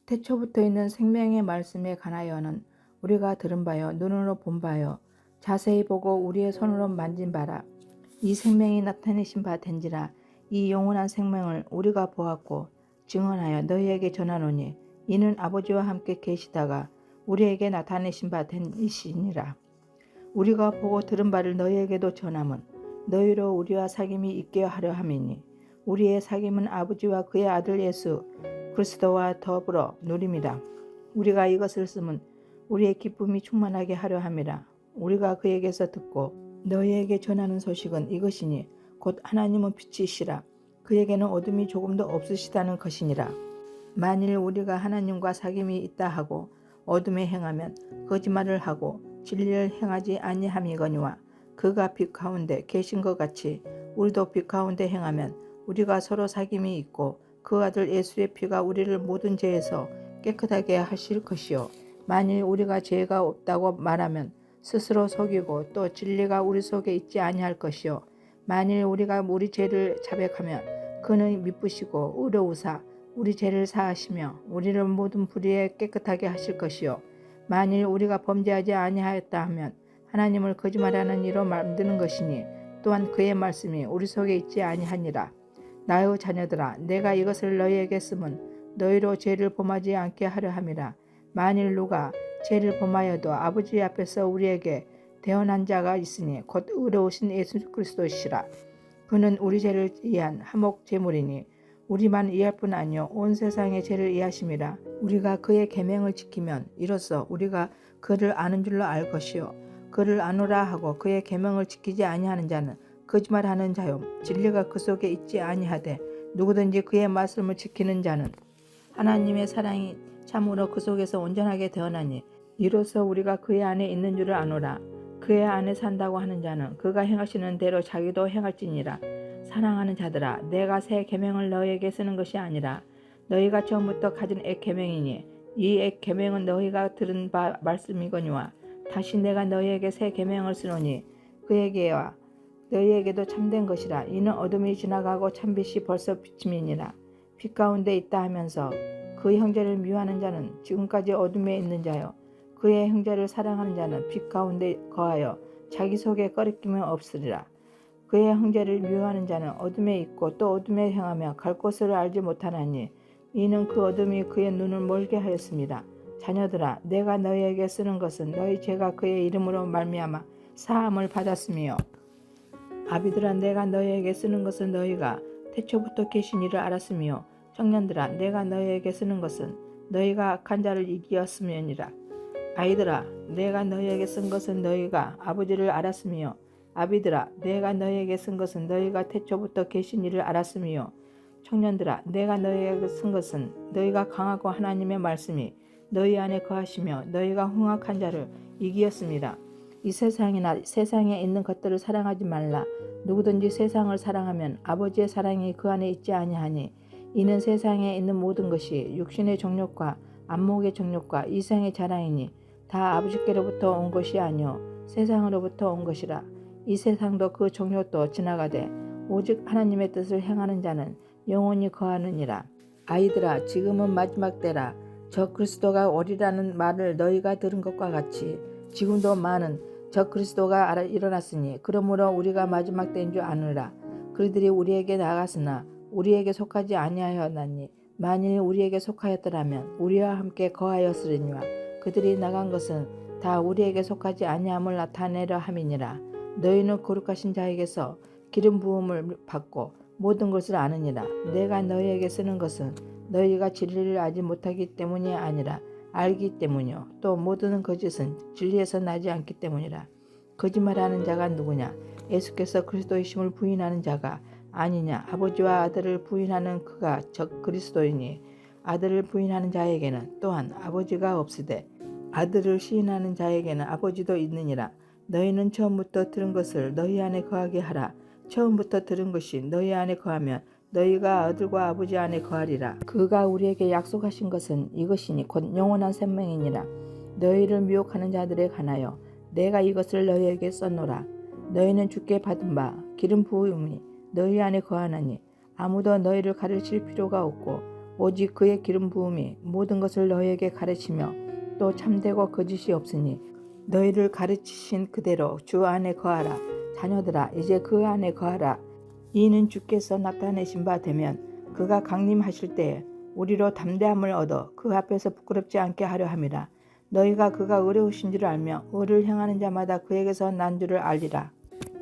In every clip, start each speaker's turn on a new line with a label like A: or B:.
A: 태초부터 있는 생명의 말씀에 관하여는 우리가 들은 바요 눈으로 본 바요 자세히 보고 우리의 손으로 만진 바라. 이 생명이 나타내신 바 된지라. 이 영원한 생명을 우리가 보았고 증언하여 너희에게 전하노니 이는 아버지와 함께 계시다가 우리에게 나타내신 바 된 이시니라. 우리가 보고 들은 바를 너희에게도 전함은 너희로 우리와 사귐이 있게 하려 함이니 우리의 사귐은 아버지와 그의 아들 예수 그리스도와 더불어 누림이라. 우리가 이것을 쓰면 우리의 기쁨이 충만하게 하려 함이라. 우리가 그에게서 듣고 너희에게 전하는 소식은 이것이니 곧 하나님은 빛이시라. 그에게는 어둠이 조금도 없으시다는 것이니라. 만일 우리가 하나님과 사귐이 있다 하고 어둠에 행하면 거짓말을 하고 진리를 행하지 아니함이거니와 그가 빛 가운데 계신 것 같이 우리도 빛 가운데 행하면 우리가 서로 사귐이 있고 그 아들 예수의 피가 우리를 모든 죄에서 깨끗하게 하실 것이요 만일 우리가 죄가 없다고 말하면 스스로 속이고 또 진리가 우리 속에 있지 아니할 것이요 만일 우리가 우리 죄를 자백하면 그는 미쁘시고 의로우사 우리 죄를 사하시며 우리를 모든 불의에 깨끗하게 하실 것이요 만일 우리가 범죄하지 아니하였다 하면 하나님을 거짓말하는 이로 만드는 것이니 또한 그의 말씀이 우리 속에 있지 아니하니라. 나의 자녀들아 내가 이것을 너희에게 쓰면 너희로 죄를 범하지 않게 하려 함이라. 만일 누가 죄를 범하여도 아버지 앞에서 우리에게 대언한 자가 있으니 곧 의로우신 예수 그리스도시라. 그는 우리 죄를 이해한 화목 제물이니 우리만 이해할 뿐 아니요 온 세상의 죄를 이해하심이라. 우리가 그의 계명을 지키면 이로써 우리가 그를 아는 줄로 알 것이요 그를 아노라 하고 그의 계명을 지키지 아니하는 자는 거짓말하는 자요 진리가 그 속에 있지 아니하되 누구든지 그의 말씀을 지키는 자는 하나님의 사랑이 참으로 그 속에서 온전하게 되어나니 이로써 우리가 그의 안에 있는 줄을 아노라. 그의 안에 산다고 하는 자는 그가 행하시는 대로 자기도 행할지니라. 사랑하는 자들아 내가 새 계명을 너희에게 쓰는 것이 아니라 너희가 처음부터 가진 액 계명이니 이 액 계명은 너희가 들은 바 말씀이거니와 다시 내가 너희에게 새 계명을 쓰노니 그에게와 너희에게도 참된 것이라. 이는 어둠이 지나가고 참빛이 벌써 비침이니라. 빛 가운데 있다 하면서 그 형제를 미워하는 자는 지금까지 어둠에 있는 자요 그의 형제를 사랑하는 자는 빛 가운데 거하여 자기 속에 꺼리낌이 없으리라. 그의 형제를 미워하는 자는 어둠에 있고 또 어둠에 행하며 갈 곳을 알지 못하나니 이는 그 어둠이 그의 눈을 멀게 하였습니다. 자녀들아 내가 너희에게 쓰는 것은 너희 죄가 그의 이름으로 말미암아 사함을 받았으며 아비들아 내가 너희에게 쓰는 것은 너희가 태초부터 계신 이를 알았으며 청년들아 내가 너희에게 쓰는 것은 너희가 악한 자를 이기었음이니라. 아이들아 내가 너희에게 쓴 것은 너희가 아버지를 알았으며 아비들아 내가 너희에게 쓴 것은 너희가 태초부터 계신 이를 알았으며 청년들아 내가 너희에게 쓴 것은 너희가 강하고 하나님의 말씀이 너희 안에 거하시며 너희가 흉악한 자를 이기었습니다. 이 세상이나 세상에 있는 것들을 사랑하지 말라. 누구든지 세상을 사랑하면 아버지의 사랑이 그 안에 있지 아니하니 이는 세상에 있는 모든 것이 육신의 정욕과 안목의 정욕과 이생의 자랑이니 다 아버지께로부터 온 것이 아니요 세상으로부터 온 것이라. 이 세상도 그 정욕도 지나가되 오직 하나님의 뜻을 행하는 자는 영원히 거하느니라. 아이들아 지금은 마지막 때라. 저 그리스도가 오리라는 말을 너희가 들은 것과 같이 지금도 많은 저 그리스도가 일어났으니 그러므로 우리가 마지막 때인 줄 아느라. 그들이 우리에게 나갔으나 우리에게 속하지 아니하였나니 만일 우리에게 속하였더라면 우리와 함께 거하였으리니와 그들이 나간 것은 다 우리에게 속하지 아니함을 나타내려 함이니라. 너희는 거룩하신 자에게서 기름 부음을 받고 모든 것을 아느니라. 내가 너희에게 쓰는 것은 너희가 진리를 알지 못하기 때문이 아니라 알기 때문이요 또 모든 거짓은 진리에서 나지 않기 때문이라. 거짓말하는 자가 누구냐? 예수께서 그리스도이심을 부인하는 자가 아니냐? 아버지와 아들을 부인하는 그가 적 그리스도이니 아들을 부인하는 자에게는 또한 아버지가 없으되 아들을 시인하는 자에게는 아버지도 있느니라. 너희는 처음부터 들은 것을 너희 안에 거하게 하라. 처음부터 들은 것이 너희 안에 거하면 너희가 아들과 아버지 안에 거하리라. 그가 우리에게 약속하신 것은 이것이니 곧 영원한 생명이니라. 너희를 미혹하는 자들에 관하여 내가 이것을 너희에게 썼노라. 너희는 주께 받은 바 기름 부음이 너희 안에 거하나니 아무도 너희를 가르칠 필요가 없고 오직 그의 기름 부음이 모든 것을 너희에게 가르치며 또 참되고 거짓이 없으니 너희를 가르치신 그대로 주 안에 거하라. 자녀들아 이제 그 안에 거하라. 이는 주께서 나타내신 바 되면 그가 강림하실 때에 우리로 담대함을 얻어 그 앞에서 부끄럽지 않게 하려 함이라. 너희가 그가 의로우신 줄 알며 의를 행하는 자마다 그에게서 난 줄을 알리라.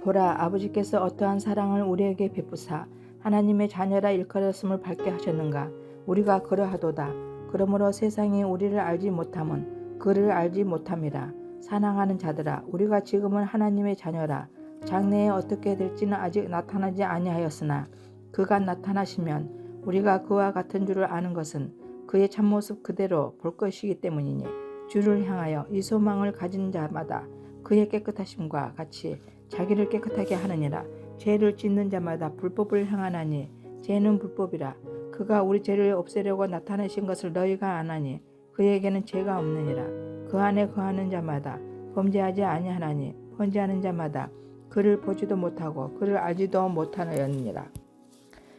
A: 보라, 아버지께서 어떠한 사랑을 우리에게 베푸사 하나님의 자녀라 일컬었음을 밝게 하셨는가. 우리가 그러하도다. 그러므로 세상이 우리를 알지 못함은 그를 알지 못함이라. 사랑하는 자들아, 우리가 지금은 하나님의 자녀라. 장래에 어떻게 될지는 아직 나타나지 아니하였으나 그가 나타나시면 우리가 그와 같은 줄을 아는 것은 그의 참모습 그대로 볼 것이기 때문이니 주를 향하여 이 소망을 가진 자마다 그의 깨끗하심과 같이 자기를 깨끗하게 하느니라. 죄를 짓는 자마다 불법을 행하나니 죄는 불법이라. 그가 우리 죄를 없애려고 나타내신 것을 너희가 아나니 그에게는 죄가 없느니라. 그 안에 거하는 자마다 범죄하지 아니하나니 범죄하는 자마다 그를 보지도 못하고 그를 알지도 못하였느니라.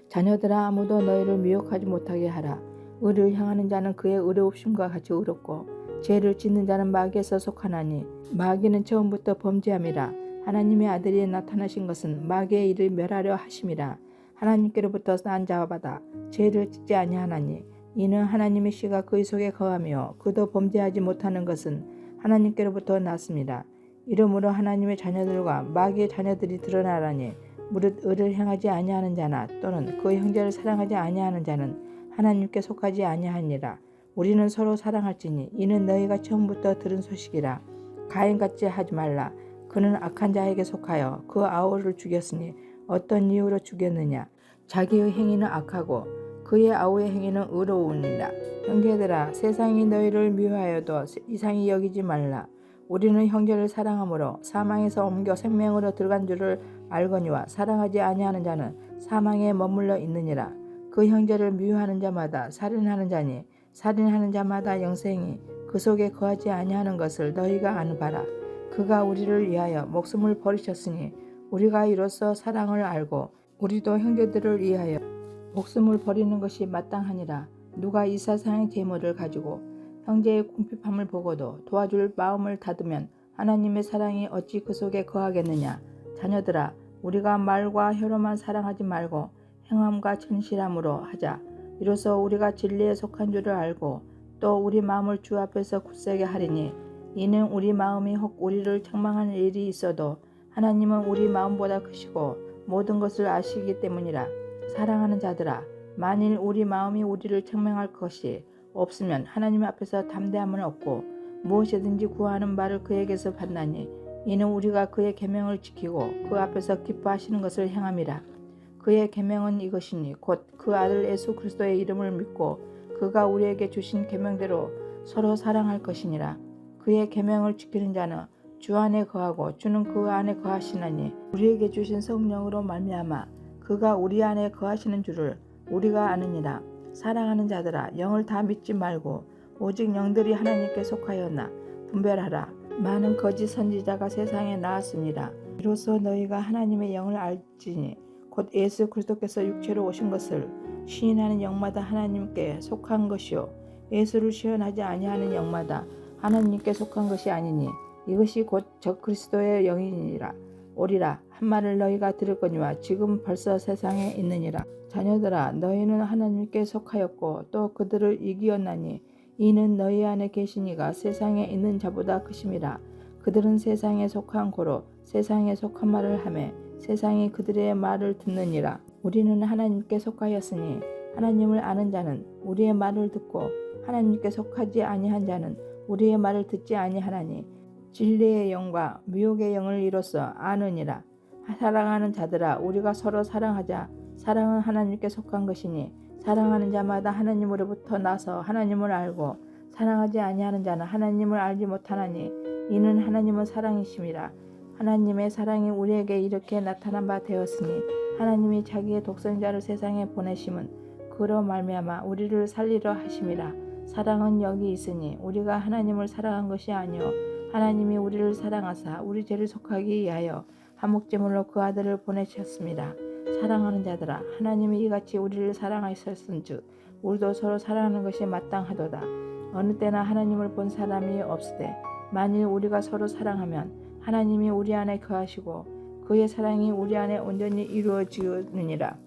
A: 자녀들아 아무도 너희를 미혹하지 못하게 하라. 의를 향하는 자는 그의 의로우심과 같이 의롭고 죄를 짓는 자는 마귀에서 속하나니 마귀는 처음부터 범죄함이라. 하나님의 아들이 나타나신 것은 마귀의 일을 멸하려 하심이라. 하나님께로부터 난 자마다 죄를 짓지 아니하나니 이는 하나님의 씨가 그의 속에 거하며 그도 범죄하지 못하는 것은 하나님께로부터 났습니다. 이러므로 하나님의 자녀들과 마귀의 자녀들이 드러나라니 무릇 의를 행하지 아니하는 자나 또는 그 형제를 사랑하지 아니하는 자는 하나님께 속하지 아니하니라. 우리는 서로 사랑할지니 이는 너희가 처음부터 들은 소식이라. 가인같이 하지 말라. 그는 악한 자에게 속하여 그 아우를 죽였으니 어떤 이유로 죽였느냐. 자기의 행위는 악하고 그의 아우의 행위는 의로우니라. 형제들아 세상이 너희를 미워하여도 이상히 여기지 말라. 우리는 형제를 사랑함으로 사망에서 옮겨 생명으로 들어간 줄을 알거니와 사랑하지 아니하는 자는 사망에 머물러 있느니라. 그 형제를 미워하는 자마다 살인하는 자니 살인하는 자마다 영생이 그 속에 거하지 아니하는 것을 너희가 아는 바라. 그가 우리를 위하여 목숨을 버리셨으니 우리가 이로써 사랑을 알고 우리도 형제들을 위하여 목숨을 버리는 것이 마땅하니라. 누가 이 세상의 재물을 가지고 형제의 궁핍함을 보고도 도와줄 마음을 닫으면 하나님의 사랑이 어찌 그 속에 거하겠느냐. 자녀들아 우리가 말과 혀로만 사랑하지 말고 행함과 진실함으로 하자. 이로써 우리가 진리에 속한 줄을 알고 또 우리 마음을 주 앞에서 굳세게 하리니 이는 우리 마음이 혹 우리를 책망하는 일이 있어도 하나님은 우리 마음보다 크시고 모든 것을 아시기 때문이라. 사랑하는 자들아 만일 우리 마음이 우리를 책망할 것이 없으면 하나님 앞에서 담대함은 없고 무엇이든지 구하는 바를 그에게서 받나니 이는 우리가 그의 계명을 지키고 그 앞에서 기뻐하시는 것을 행함이라. 그의 계명은 이것이니 곧 그 아들 예수 그리스도의 이름을 믿고 그가 우리에게 주신 계명대로 서로 사랑할 것이니라. 그의 계명을 지키는 자는 주 안에 거하고 주는 그 안에 거하시나니 우리에게 주신 성령으로 말미암아 그가 우리 안에 거하시는 줄을 우리가 아느니라. 사랑하는 자들아 영을 다 믿지 말고 오직 영들이 하나님께 속하였나 분별하라. 많은 거짓 선지자가 세상에 나왔습니다. 이로써 너희가 하나님의 영을 알지니 곧 예수 그리스도께서 육체로 오신 것을 시인하는 영마다 하나님께 속한 것이요 예수를 시인하지 아니하는 영마다 하나님께 속한 것이 아니니 이것이 곧 저 그리스도의 영이니라. 오리라 한 말을 너희가 들었거니와 지금 벌써 세상에 있느니라. 자녀들아 너희는 하나님께 속하였고 또 그들을 이기었나니 이는 너희 안에 계신 이가 세상에 있는 자보다 크심이라. 그들은 세상에 속한 고로 세상에 속한 말을 하매 세상이 그들의 말을 듣느니라. 우리는 하나님께 속하였으니 하나님을 아는 자는 우리의 말을 듣고 하나님께 속하지 아니한 자는 우리의 말을 듣지 아니하나니 진리의 영과 미혹의 영을 이로써 아느니라. 사랑하는 자들아 우리가 서로 사랑하자. 사랑은 하나님께 속한 것이니 사랑하는 자마다 하나님으로부터 나서 하나님을 알고 사랑하지 아니하는 자는 하나님을 알지 못하나니 이는 하나님은 사랑이심이라. 하나님의 사랑이 우리에게 이렇게 나타난 바 되었으니 하나님이 자기의 독생자를 세상에 보내심은 그로 말미암아 우리를 살리려 하심이라. 사랑은 여기 있으니 우리가 하나님을 사랑한 것이 아니요 하나님이 우리를 사랑하사 우리 죄를 속하기 위하여 한목제물로 그 아들을 보내셨습니다. 사랑하는 자들아 하나님이 이같이 우리를 사랑하셨은즉 우리도 서로 사랑하는 것이 마땅하도다. 어느 때나 하나님을 본 사람이 없으되 만일 우리가 서로 사랑하면 하나님이 우리 안에 거하시고 그의 사랑이 우리 안에 온전히 이루어지느니라.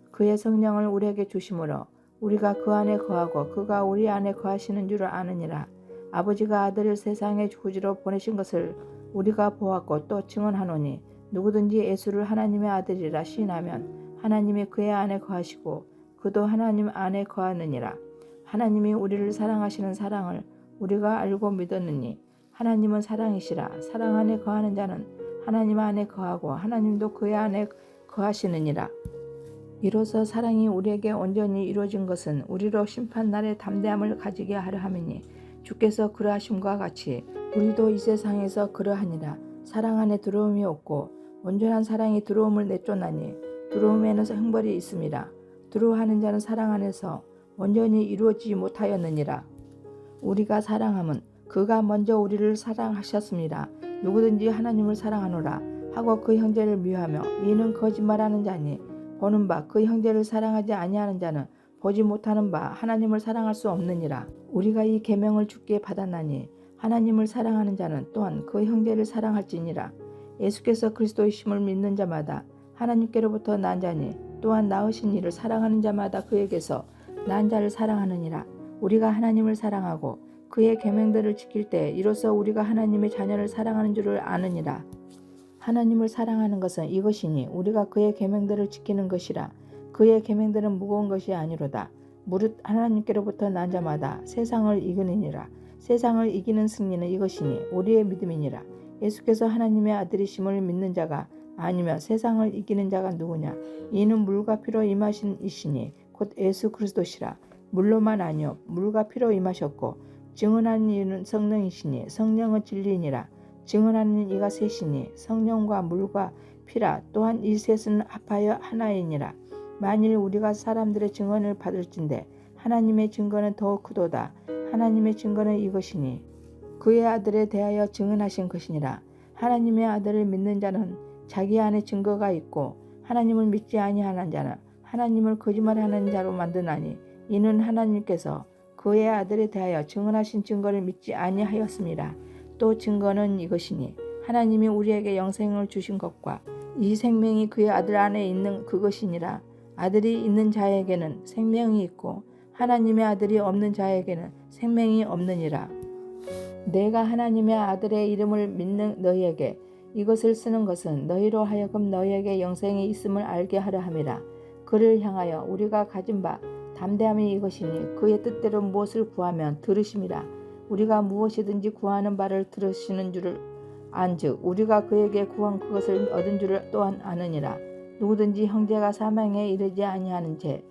A: 그의 성령을 우리에게 주심으로 우리가 그 안에 거하고 그가 우리 안에 거하시는 줄을 아느니라. 아버지가 아들을 세상의 구주로 보내신 것을 우리가 보았고 또 증언하노니 누구든지 예수를 하나님의 아들이라 시인하면 하나님이 그의 안에 거하시고 그도 하나님 안에 거하느니라. 하나님이 우리를 사랑하시는 사랑을 우리가 알고 믿었느니 하나님은 사랑이시라. 사랑 안에 거하는 자는 하나님 안에 거하고 하나님도 그의 안에 거하시느니라. 이로써 사랑이 우리에게 온전히 이루어진 것은 우리로 심판날에 담대함을 가지게 하려 함이니 주께서 그러하심과 같이 우리도 이 세상에서 그러하니라. 사랑 안에 두려움이 없고 온전한 사랑이 두려움을 내쫓나니 두려움에는 형벌이 있음이라. 두려워하는 자는 사랑 안에서 온전히 이루어지지 못하였느니라. 우리가 사랑함은 그가 먼저 우리를 사랑하셨습니다. 누구든지 하나님을 사랑하노라 하고 그 형제를 미워하며 이는 거짓말하는 자니 보는 바 그 형제를 사랑하지 아니하는 자는 보지 못하는 바 하나님을 사랑할 수 없느니라. 우리가 이 계명을 주께 받았나니 하나님을 사랑하는 자는 또한 그 형제를 사랑할지니라. 예수께서 그리스도이심을 믿는 자마다 하나님께로부터 난 자니 또한 낳으신 이를 사랑하는 자마다 그에게서 난 자를 사랑하느니라. 우리가 하나님을 사랑하고 그의 계명들을 지킬 때 이로써 우리가 하나님의 자녀를 사랑하는 줄을 아느니라. 하나님을 사랑하는 것은 이것이니 우리가 그의 계명들을 지키는 것이라. 그의 계명들은 무거운 것이 아니로다. 무릇 하나님께로부터 난 자마다 세상을 이기느니라. 세상을 이기는 승리는 이것이니 우리의 믿음이니라. 예수께서 하나님의 아들이심을 믿는 자가 아니면 세상을 이기는 자가 누구냐? 이는 물과 피로 임하신 이시니 곧 예수 그리스도시라. 물로만 아니요 물과 피로 임하셨고 증언하는 이는 성령이시니 성령은 진리니라. 증언하는 이가 셋이니 성령과 물과 피라. 또한 이 셋은 합하여 하나이니라. 만일 우리가 사람들의 증언을 받을진대 하나님의 증거는 더욱 크도다. 하나님의 증거는 이것이니 그의 아들에 대하여 증언하신 것이니라. 하나님의 아들을 믿는 자는 자기 안에 증거가 있고 하나님을 믿지 아니하는 자는 하나님을 거짓말하는 자로 만드나니 이는 하나님께서 그의 아들에 대하여 증언하신 증거를 믿지 아니하였습니다. 또 증거는 이것이니 하나님이 우리에게 영생을 주신 것과 이 생명이 그의 아들 안에 있는 그것이니라. 아들이 있는 자에게는 생명이 있고 하나님의 아들이 없는 자에게는 생명이 없느니라. 내가 하나님의 아들의 이름을 믿는 너희에게 이것을 쓰는 것은 너희로 하여금 너희에게 영생이 있음을 알게 하려 함이라. 그를 향하여 우리가 가진 바 담대함이 이것이니 그의 뜻대로 무엇을 구하면 들으심이라. 우리가 무엇이든지 구하는 바를 들으시는 줄을 안즉 우리가 그에게 구한 그것을 얻은 줄을 또한 아느니라. 누구든지 형제가 사망에 이르지 아니하는 죄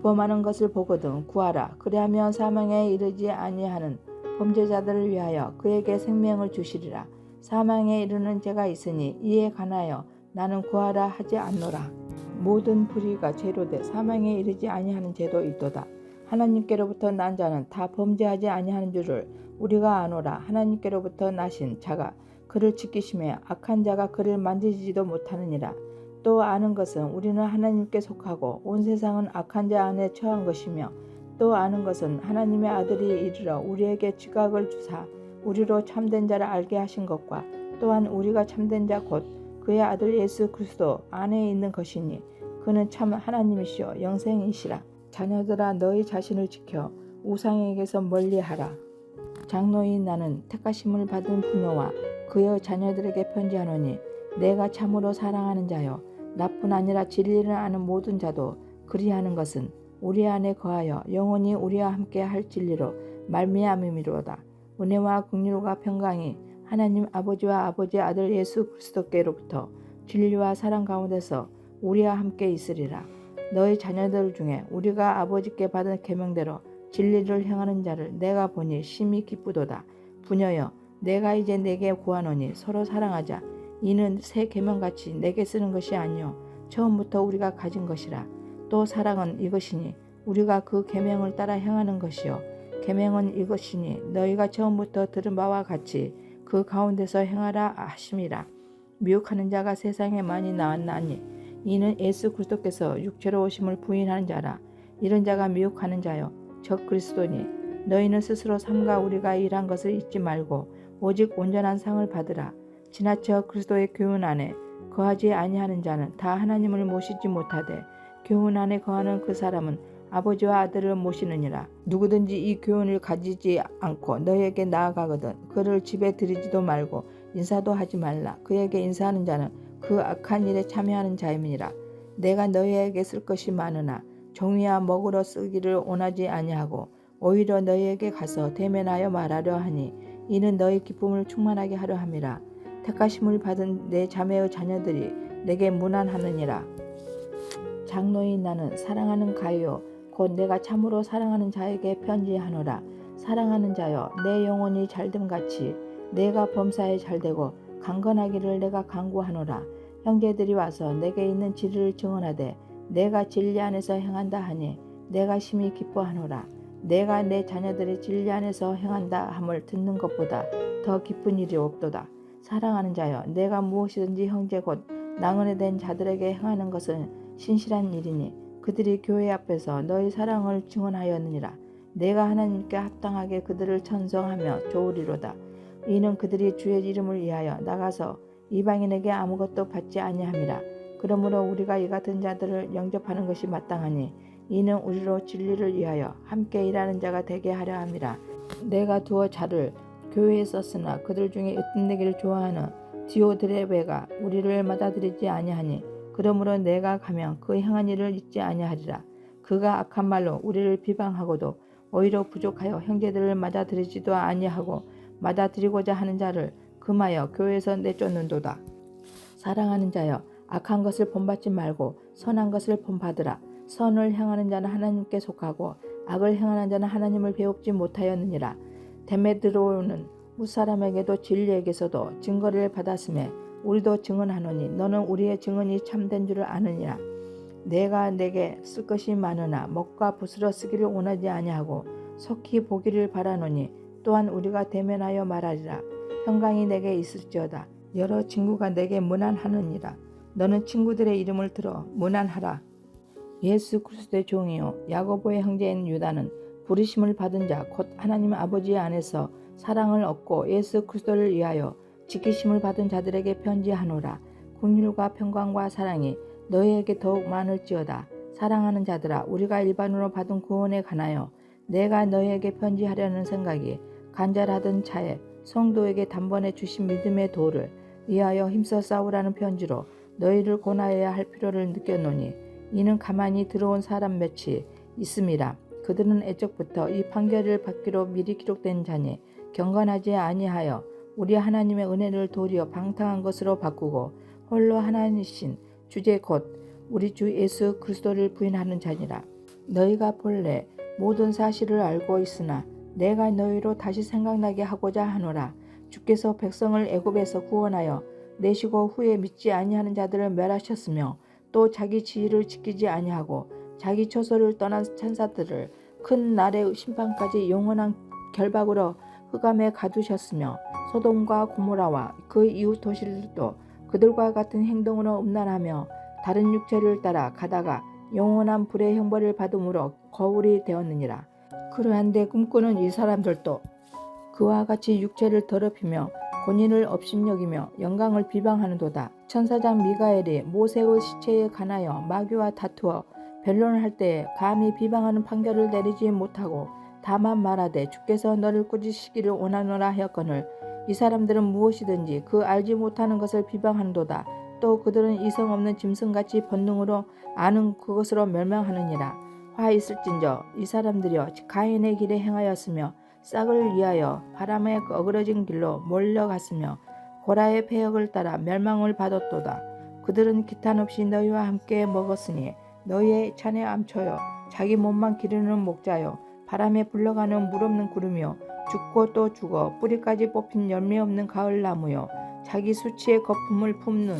A: 범하는 것을 보거든 구하라. 그리하면 사망에 이르지 아니하는 범죄자들을 위하여 그에게 생명을 주시리라. 사망에 이르는 죄가 있으니 이에 관하여 나는 구하라 하지 않노라. 모든 불의가 죄로 돼 사망에 이르지 아니하는 죄도 있도다. 하나님께로부터 난 자는 다 범죄하지 아니하는 줄을 우리가 아노라. 하나님께로부터 나신 자가 그를 지키심에 악한 자가 그를 만지지도 못하느니라. 또 아는 것은 우리는 하나님께 속하고 온 세상은 악한 자 안에 처한 것이며 또 아는 것은 하나님의 아들이 이르러 우리에게 지각을 주사 우리로 참된 자를 알게 하신 것과 또한 우리가 참된 자 곧 그의 아들 예수 그리스도 안에 있는 것이니 그는 참 하나님이시요 영생이시라. 자녀들아 너희 자신을 지켜 우상에게서 멀리하라. 장로인 나는 택하심을 받은 부녀와 그의 자녀들에게 편지하노니 내가 참으로 사랑하는 자요 나뿐 아니라 진리를 아는 모든 자도 그리하는 것은 우리 안에 거하여 영원히 우리와 함께 할 진리로 말미암음이로다. 은혜와 긍휼과 평강이 하나님 아버지와 아버지의 아들 예수 그리스도께로부터 진리와 사랑 가운데서 우리와 함께 있으리라. 너희 자녀들 중에 우리가 아버지께 받은 계명대로 진리를 행하는 자를 내가 보니 심히 기쁘도다. 부녀여 내가 이제 내게 구하노니 서로 사랑하자. 이는 새 계명같이 내게 쓰는 것이 아니요 처음부터 우리가 가진 것이라. 또 사랑은 이것이니 우리가 그 계명을 따라 행하는 것이요 계명은 이것이니 너희가 처음부터 들은 바와 같이 그 가운데서 행하라 하심이라. 미혹하는 자가 세상에 많이 나왔나니 이는 예수 그리스도께서 육체로 오심을 부인하는 자라. 이런 자가 미혹하는 자요 적 그리스도니 너희는 스스로 삼가 우리가 일한 것을 잊지 말고 오직 온전한 상을 받으라. 지나쳐 그리스도의 교훈 안에 거하지 아니하는 자는 다 하나님을 모시지 못하되 교훈 안에 거하는 그 사람은 아버지와 아들을 모시느니라. 누구든지 이 교훈을 가지지 않고 너희에게 나아가거든 그를 집에 들이지도 말고 인사도 하지 말라. 그에게 인사하는 자는 그 악한 일에 참여하는 자임이니라. 내가 너희에게 쓸 것이 많으나 종이야 먹으러 쓰기를 원하지 아니하고 오히려 너희에게 가서 대면하여 말하려 하니 이는 너희 기쁨을 충만하게 하려 함이라. 택하심을 받은 내 자매의 자녀들이 내게 문안하느니라. 장로인 나는 사랑하는 가요 곧 내가 참으로 사랑하는 자에게 편지하노라. 사랑하는 자여 내 영혼이 잘됨같이 내가 범사에 잘되고 강건하기를 내가 간구하노라. 형제들이 와서 내게 있는 진리를 증언하되 내가 진리 안에서 행한다 하니 내가 심히 기뻐하노라. 내가 내 자녀들이 진리 안에서 행한다 함을 듣는 것보다 더 기쁜 일이 없도다. 사랑하는 자여 내가 무엇이든지 형제 곧 낭언에 된 자들에게 행하는 것은 신실한 일이니 그들이 교회 앞에서 너희 사랑을 증언하였느니라. 내가 하나님께 합당하게 그들을 천성하며 좋으리로다. 이는 그들이 주의 이름을 위하여 나가서 이방인에게 아무것도 받지 아니함이라. 그러므로 우리가 이 같은 자들을 영접하는 것이 마땅하니 이는 우리로 진리를 위하여 함께 일하는 자가 되게 하려 함이라. 내가 두어 자를 교회에 썼으나 그들 중에 으뜸내기를 좋아하는 디오드레베가 우리를 맞아들이지 아니하니 그러므로 내가 가면 그 행한 일을 잊지 아니하리라. 그가 악한 말로 우리를 비방하고도 오히려 부족하여 형제들을 맞아들이지도 아니하고 맞아들이고자 하는 자를 금하여 교회에서 내쫓는도다. 사랑하는 자여 악한 것을 본받지 말고 선한 것을 본받으라. 선을 행하는 자는 하나님께 속하고 악을 행하는 자는 하나님을 배웁지 못하였느니라. 데메드로는 무사람에게도 진리에게서도 증거를 받았음에 우리도 증언하노니 너는 우리의 증언이 참된 줄을 아느니라. 내가 내게 쓸 것이 많으나 먹과 붓으로 쓰기를 원하지 아니하고 속히 보기를 바라노니 또한 우리가 대면하여 말하리라. 평강이 내게 있을지어다. 여러 친구가 내게 문안하느니라. 너는 친구들의 이름을 들어 문안하라. 예수 그리스도의 종이요 야고보의 형제인 유다는 부르심을 받은 자 곧 하나님 아버지 안에서 사랑을 얻고 예수 그리스도를 위하여 지키심을 받은 자들에게 편지하노라. 긍휼과 평강과 사랑이 너희에게 더욱 많을지어다. 사랑하는 자들아 우리가 일반으로 받은 구원에 관하여 내가 너희에게 편지하려는 생각이 간절하던 차에 성도에게 단번에 주신 믿음의 도를 위하여 힘써 싸우라는 편지로 너희를 권하여야 할 필요를 느꼈노니 이는 가만히 들어온 사람 몇이 있음이라. 그들은 애적부터 이 판결을 받기로 미리 기록된 자니 경건하지 아니하여 우리 하나님의 은혜를 도리어 방탕한 것으로 바꾸고 홀로 하나님이신 주제 곧 우리 주 예수 그리스도를 부인하는 자니라. 너희가 본래 모든 사실을 알고 있으나 내가 너희로 다시 생각나게 하고자 하노라. 주께서 백성을 애굽에서 구원하여 내시고 후에 믿지 아니하는 자들을 멸하셨으며 또 자기 지위를 지키지 아니하고 자기 처소를 떠난 천사들을 큰 날의 심판까지 영원한 결박으로 흑암에 가두셨으며 소돔과 고모라와 그 이웃 도시들도 그들과 같은 행동으로 음란하며 다른 육체를 따라 가다가 영원한 불의 형벌을 받음으로 거울이 되었느니라. 그러한데 꿈꾸는 이 사람들도 그와 같이 육체를 더럽히며 본인을 업신여기며 영광을 비방하는도다. 천사장 미가엘이 모세의 시체에 관하여 마귀와 다투어 변론을 할 때에 감히 비방하는 판결을 내리지 못하고 다만 말하되 주께서 너를 꾸짖으시기를 원하노라 하였거늘 이 사람들은 무엇이든지 그 알지 못하는 것을 비방하는도다. 또 그들은 이성 없는 짐승같이 본능으로 아는 그것으로 멸망하느니라. 화 있을진저 이 사람들이여 가인의 길에 행하였으며 싹을 위하여 바람에 어그러진 길로 몰려갔으며 고라의 패역을 따라 멸망을 받았도다. 그들은 기탄 없이 너희와 함께 먹었으니 너희의 찬에 암초여 자기 몸만 기르는 목자여 바람에 불러가는 물 없는 구름이여 죽고 또 죽어 뿌리까지 뽑힌 열매 없는 가을나무여 자기 수치의 거품을 품는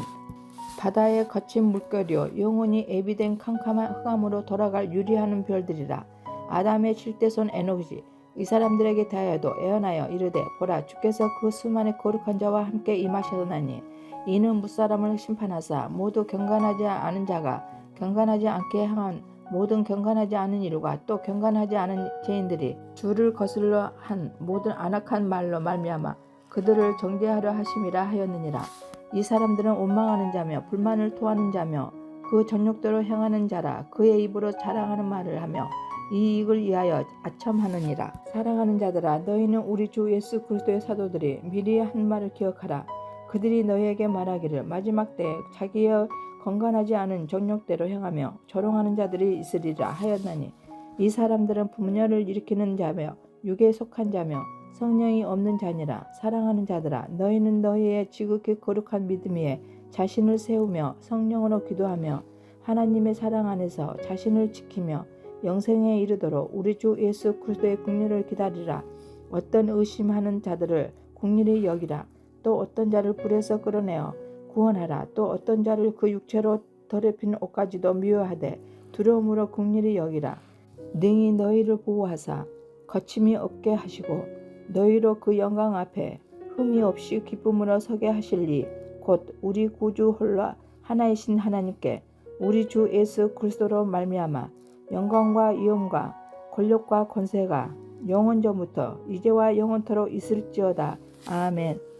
A: 바다의 거친 물결이여 영원히 애비된 캄캄한 흑암으로 돌아갈 유리하는 별들이라. 아담의 7대손 에녹이 이 사람들에게 대하여도 애언하여 이르되 보라 주께서 그 수많은 거룩한 자와 함께 임하셨나니 이는 무사람을 심판하사 모두 경건하지 않은 자가 경건하지 않게 행한 모든 경건하지 않은 이들과 또 경건하지 않은 죄인들이 주를 거슬러 한 모든 안악한 말로 말미암아 그들을 정죄하려 하심이라 하였느니라. 이 사람들은 원망하는 자며 불만을 토하는 자며 그 전욕대로 행하는 자라. 그의 입으로 자랑하는 말을 하며 이익을 위하여 아첨하느니라. 사랑하는 자들아, 너희는 우리 주 예수 그리스도의 사도들이 미리 한 말을 기억하라. 그들이 너희에게 말하기를 마지막 때에 자기의 건강하지 않은 정욕대로 행하며 조롱하는 자들이 있으리라 하였나니, 이 사람들은 분열을 일으키는 자며 육에 속한 자며 성령이 없는 자니라. 사랑하는 자들아, 너희는 너희의 지극히 거룩한 믿음 위에 자신을 세우며 성령으로 기도하며 하나님의 사랑 안에서 자신을 지키며 영생에 이르도록 우리 주 예수 그리스도의 국리를 기다리라. 어떤 의심하는 자들을 국리를 여기라. 또 어떤 자를 불에서 끌어내어 구원하라. 또 어떤 자를 그 육체로 더럽힌 옷까지도 미워하되 두려움으로 국리를 여기라. 능히 너희를 보호하사 거침이 없게 하시고 너희로 그 영광 앞에 흠이 없이 기쁨으로 서게 하실리 곧 우리 구주 홀로 하나이신 하나님께 우리 주 예수 그리스도로 말미암아 영광과 위엄과 권력과 권세가 영원전부터 이제와 영원토록 있을지어다. 아멘.